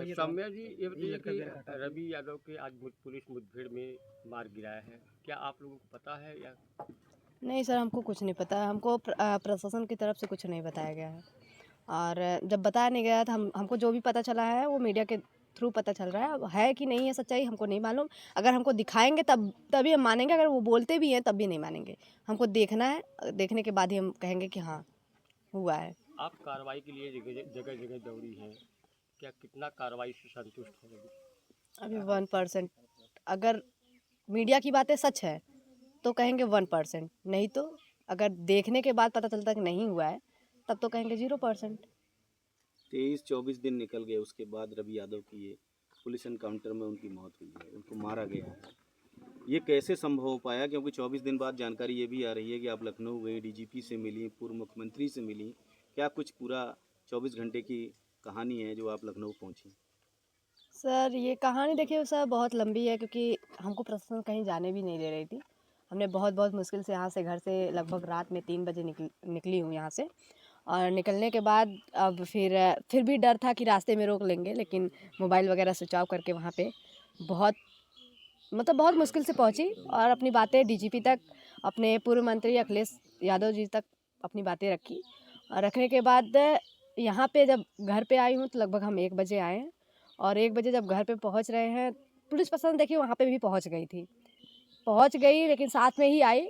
सौम्या जी, ये बताइए कि रवि यादव के आज पुलिस मुठभेड़ में मार गिराया है, क्या आप लोगों को पता है या? नहीं सर, हमको कुछ नहीं पता। हमको प्रशासन की तरफ से कुछ नहीं बताया गया है। और जब बताया नहीं गया था, हमको जो भी पता चला है वो मीडिया के थ्रू पता चल रहा है। अब है कि नहीं है सच्चाई हमको नहीं मालूम। अगर हमको दिखाएंगे तभी हम मानेंगे। अगर वो बोलते भी हैं तब भी नहीं मानेंगे। हमको देखना है, देखने के बाद ही हम कहेंगे कि हाँ हुआ है। आप कार्रवाई के लिए जगह जगह दौड़ी हैं, क्या कितना कार्रवाई से संतुष्ट हैं अभी? अभी 1%। अगर मीडिया की बातें सच है तो कहेंगे 1%, नहीं तो अगर देखने के बाद पता चलता कि नहीं हुआ है तब तो कहेंगे 0%। 23-24 दिन निकल गए, उसके बाद रवि यादव की ये पुलिस एनकाउंटर में उनकी मौत हुई है, उनको मारा गया है। ये कैसे संभव हो पाया? क्योंकि 24 दिन बाद जानकारी ये भी आ रही है कि आप लखनऊ गई, डीजीपी से मिली, पूर्व मुख्यमंत्री से मिली। क्या कुछ पूरा 24 घंटे की कहानी है जो आप लखनऊ पहुंची? सर ये कहानी देखिए सर बहुत लंबी है, क्योंकि हमको प्रशासन कहीं जाने भी नहीं दे रही थी। हमने बहुत बहुत मुश्किल से यहाँ से घर से लगभग रात में 3 बजे निकली हूँ यहाँ से। और निकलने के बाद अब फिर भी डर था कि रास्ते में रोक लेंगे, लेकिन मोबाइल वगैरह स्विच ऑफ करके वहाँ पे बहुत बहुत मुश्किल से पहुँची और अपनी बातें डीजीपी तक, अपने पूर्व मंत्री अखिलेश यादव जी तक अपनी बातें रखी। और रखने के बाद यहाँ पे जब घर पे आई हूँ तो लगभग हम 1 बजे आए हैं। और 1 बजे जब घर पे पहुँच रहे हैं, पुलिस प्रशासन देखिए वहाँ पे भी पहुँच गई थी, पहुँच गई लेकिन साथ में ही आई।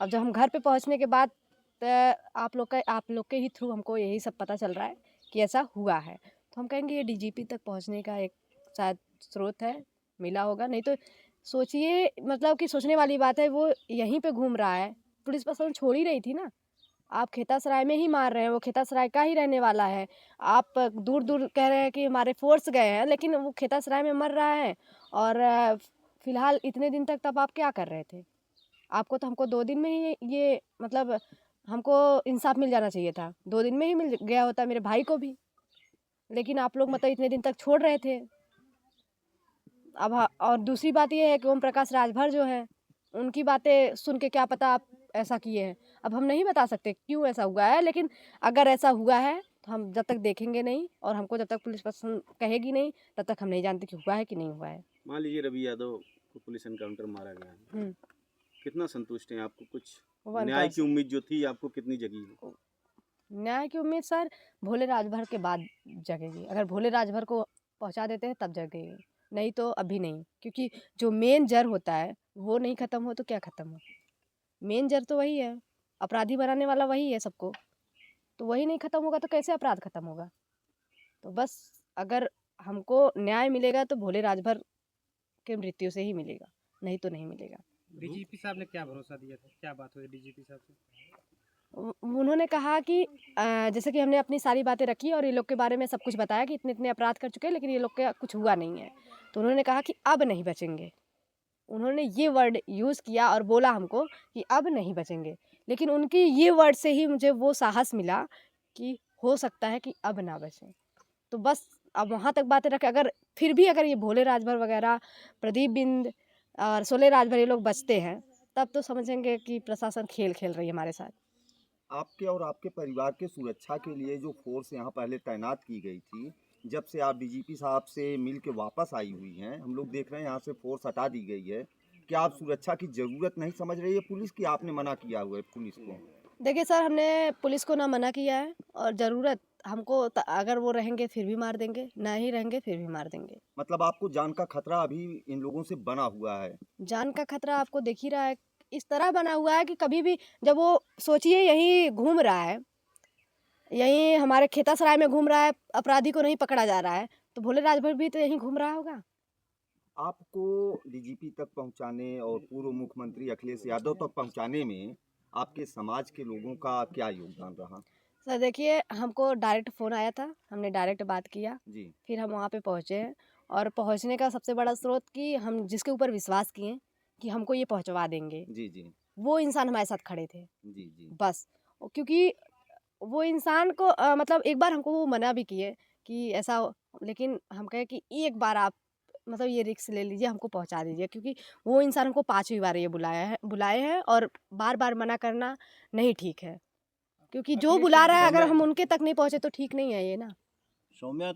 अब जब हम घर पे पहुँचने के बाद आप लोग के ही थ्रू हमको यही सब पता चल रहा है कि ऐसा हुआ है। तो हम कहेंगे ये डीजीपी तक पहुँचने का एक शायद स्रोत है, मिला होगा। नहीं तो सोचिए, मतलब कि सोचने वाली बात है, वो यहीं पे घूम रहा है। पुलिस प्रशासन छोड़ ही रही थी ना। आप खेतासराय में ही मार रहे हैं, वो खेतासराय का ही रहने वाला है। आप दूर दूर कह रहे हैं कि हमारे फोर्स गए हैं, लेकिन वो खेतासराय में मर रहा है। और फिलहाल इतने दिन तक तब आप क्या कर रहे थे? आपको तो हमको 2 दिन में ही ये मतलब हमको इंसाफ मिल जाना चाहिए था। 2 दिन में ही मिल गया होता मेरे भाई को भी, लेकिन आप लोग मतलब इतने दिन तक छोड़ रहे थे। अब और दूसरी बात ये है कि ओम प्रकाश राजभर जो है, उनकी बातें सुन के क्या पता आप ऐसा किए हैं। अब हम नहीं बता सकते क्यों ऐसा हुआ है, लेकिन अगर ऐसा हुआ है तो हम जब तक देखेंगे नहीं और हमको जब तक पुलिस प्रशासन कहेगी नहीं तब तक हम नहीं जानते कि हुआ है कि नहीं हुआ है। मान लीजिए रवि यादव को पुलिस एनकाउंटर मारा गया है, कितना संतुष्ट हैं? आपको कुछ न्याय की 1%। उम्मीद जो थी आपको कितनी जगी है? न्याय की उम्मीद सर भोले राजभर के बाद जगेगी। अगर भोले राजभर को पहुंचा देते हैं तब जगेगी, नहीं तो अभी नहीं। क्योंकि जो मेन जड़ होता है वो नहीं खत्म हो तो क्या खत्म हो? मेन जड़ तो वही है, अपराधी बनाने वाला वही है सबको। तो वही नहीं खत्म होगा तो कैसे अपराध खत्म होगा? तो बस अगर हमको न्याय मिलेगा तो भोले राजभर के मृत्यु से ही मिलेगा, नहीं तो नहीं मिलेगा। डीजीपी साहब ने क्या भरोसा दिया था, क्या बात हुई डीजीपी साहब से? उन्होंने कहा कि जैसे कि हमने अपनी सारी बातें रखी और ये लोग के बारे में सब कुछ बताया कि इतने इतने अपराध कर चुके हैं, लेकिन ये लोग का कुछ हुआ नहीं है। तो उन्होंने कहा कि अब नहीं बचेंगे। उन्होंने ये वर्ड यूज़ किया और बोला हमको कि अब नहीं बचेंगे। लेकिन उनकी ये वर्ड से ही मुझे वो साहस मिला कि हो सकता है कि अब ना बचें। तो बस अब वहाँ तक बातें रखें। अगर फिर भी अगर ये भोले राजभर वगैरह, प्रदीप बिंद और शोले राजभर ये लोग बचते हैं, तब तो समझेंगे कि प्रशासन खेल खेल रही है हमारे साथ। आपके और आपके परिवार के सुरक्षा के लिए जो फोर्स यहाँ पहले तैनात की गई थी, जब से आप डीजीपी साहब से मिल के वापस आई हुई हैं, हम लोग देख रहे हैं यहाँ से फोर्स हटा दी गई है। क्या आप सुरक्षा की ज़रूरत नहीं समझ रही है पुलिस की? आपने मना किया हुआ है पुलिस को? देखिए सर, हमने पुलिस को ना मना किया है और ज़रूरत हमको अगर वो रहेंगे फिर भी मार देंगे, ना ही रहेंगे फिर भी मार देंगे। मतलब आपको जान का खतरा अभी इन लोगों से बना हुआ है? जान का खतरा आपको दिख ही रहा है। इस तरह बना हुआ है कि कभी भी जब वो सोचिए यहीं घूम रहा है, यहीं हमारे खेतासराय में घूम रहा है, अपराधी को नहीं पकड़ा जा रहा है, तो भोले राजभर भी तो यहीं घूम रहा होगा। आपको डीजीपी तक पहुँचाने और पूर्व मुख्यमंत्री अखिलेश यादव तक पहुँचाने में आपके समाज के लोगों का क्या योगदान रहा? सर देखिए, हमको डायरेक्ट फ़ोन आया था, हमने डायरेक्ट बात किया, जी। फिर हम वहाँ पे पहुँचे हैं। और पहुँचने का सबसे बड़ा स्रोत कि हम जिसके ऊपर विश्वास किए कि हमको ये पहुँचवा देंगे, जी, जी। वो इंसान हमारे साथ खड़े थे। जी, जी। बस क्योंकि वो इंसान को मतलब एक बार हमको वो मना भी किए कि ऐसा लेकिन हम कहे कि एक बार आप ये रिस्क ले लीजिए, हमको पहुंचा दीजिए। क्योंकि वो इंसान हमको 5वीं बार ये बुलाए हैं और बार बार मना करना नहीं ठीक है। क्योंकि जो बुला रहा है अगर हम उनके तक नहीं पहुंचे तो ठीक नहीं है ये ना। सौम्या,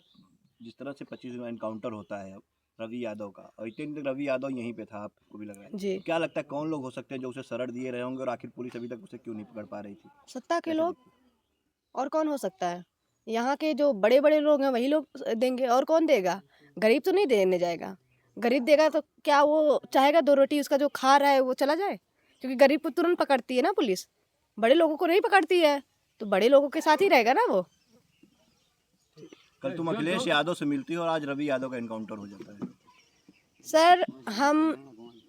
जिस तरह से 25 में एनकाउंटर होता है अब रवि यादव का, और इतने दिन तक रवि यादव यहीं पे था, आपको भी लग रहा है, जी। तो क्या लगता है कौन लोग हो सकते हैं जो उसे शरण दिए रहे होंगे, और आखिर पुलिस अभी तक उसे क्यों नहीं पकड़ पा रही थी? सत्ता के कैसे लोग, देखते हैं? और कौन हो सकता है? यहाँ के जो बड़े बड़े लोग हैं वही लोग देंगे, और कौन देगा? गरीब तो नहीं देने जाएगा। गरीब देगा तो क्या वो चाहेगा 2 रोटी उसका जो खा रहा है वो चला जाए? क्योंकि गरीब को तुरंत पकड़ती है ना पुलिस, बड़े लोगों को नहीं पकड़ती है, तो बड़े लोगों के साथ ही रहेगा ना वो। कल तुम अखिलेश यादव से मिलती हो और आज रवि यादव का एनकाउंटर हो जाता है। सर हम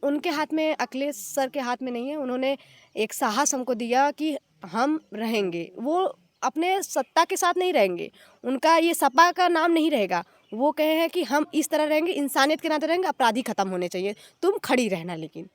उनके हाथ में, अखिलेश सर के हाथ में नहीं है। उन्होंने एक साहस हमको दिया कि हम रहेंगे, वो अपने सत्ता के साथ नहीं रहेंगे, उनका ये सपा का नाम नहीं रहेगा। वो कहे हैं कि हम इस तरह रहेंगे, इंसानियत के नाते रहेंगे, अपराधी खत्म होने चाहिए, तुम खड़ी रहना, लेकिन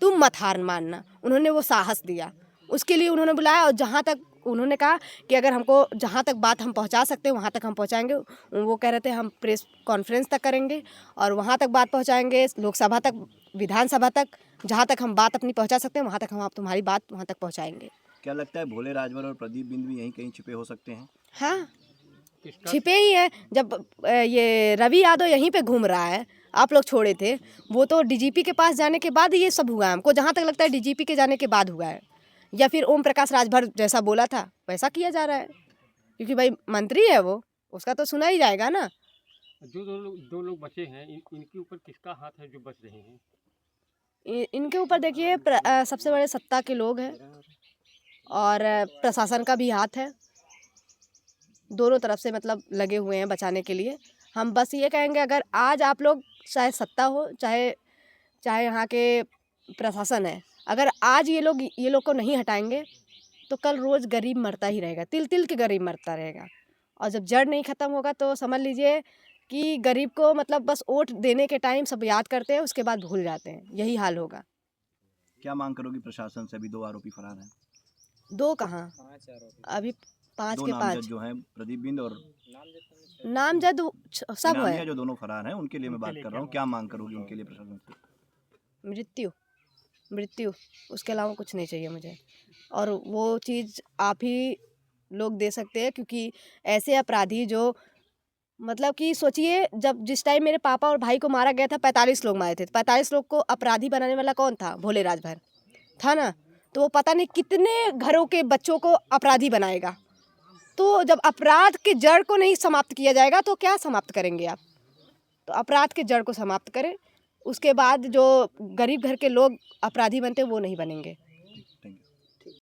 तुम मत हार मानना। उन्होंने वो साहस दिया, उसके लिए उन्होंने बुलाया, और जहाँ तक उन्होंने कहा कि अगर हमको जहाँ तक बात हम पहुँचा सकते हैं वहाँ तक हम पहुँचाएंगे। वो कह रहे थे हम प्रेस कॉन्फ्रेंस तक करेंगे और वहाँ तक बात पहुँचाएंगे, लोकसभा तक, विधानसभा तक, जहाँ तक हम बात अपनी पहुँचा सकते हैं वहाँ तक हम आप तुम्हारी बात वहाँ तक पहुँचाएंगे। क्या लगता है भोले राजभर और प्रदीप बिंद भी यहीं कहीं छिपे हो सकते हैं? हाँ, किसका छिपे ही हैं। जब ये रवि यादव यहीं पे घूम रहा है, आप लोग छोड़े थे, वो तो डीजीपी के पास जाने के बाद ये सब हुआ है। हमको जहाँ तक लगता है डीजीपी के जाने के बाद हुआ है, या फिर ओम प्रकाश राजभर जैसा बोला था वैसा किया जा रहा है, क्योंकि भाई मंत्री है वो, उसका तो सुना ही जाएगा ना। जो दो लोग बचे हैं, इनके ऊपर किसका हाथ है जो बच रहे हैं? इनके ऊपर देखिए सबसे बड़े सत्ता के लोग हैं और प्रशासन का भी हाथ है, दोनों तरफ से मतलब लगे हुए हैं बचाने के लिए। हम बस ये कहेंगे, अगर आज आप लोग, चाहे सत्ता हो चाहे चाहे यहाँ के प्रशासन है, अगर आज ये लोग को नहीं हटाएंगे तो कल रोज़ गरीब मरता ही रहेगा, तिल तिल के गरीब मरता रहेगा। और जब जड़ नहीं ख़त्म होगा तो समझ लीजिए कि गरीब को मतलब बस वोट देने के टाइम सब याद करते हैं, उसके बाद भूल जाते हैं, यही हाल होगा। क्या मांग करोगी प्रशासन से? अभी 2 आरोपी फरार हैं। 2 कहाँ, अभी 5 2 के 5 नामजद जो हैं प्रदीप बिंद और नामजद सब इनामिया, है। जो दोनों फरार हैं, उनके लिए मैं बात कर रहा हूँ। क्या मांग करोगी उनके लिए प्रशासन से? मृत्यु, उसके अलावा कुछ नहीं चाहिए मुझे। और वो चीज़ आप ही लोग दे सकते हैं, क्योंकि ऐसे अपराधी जो मतलब कि सोचिए, जब जिस टाइम मेरे पापा और भाई को मारा गया था 45 लोग मारे थे, 45 लोग को अपराधी बनाने वाला कौन था? भोले राजभर था ना। तो वो पता नहीं कितने घरों के बच्चों को अपराधी बनाएगा। तो जब अपराध के जड़ को नहीं समाप्त किया जाएगा तो क्या समाप्त करेंगे आप? तो अपराध के जड़ को समाप्त करें, उसके बाद जो गरीब घर के लोग अपराधी बनते हैं वो नहीं बनेंगे।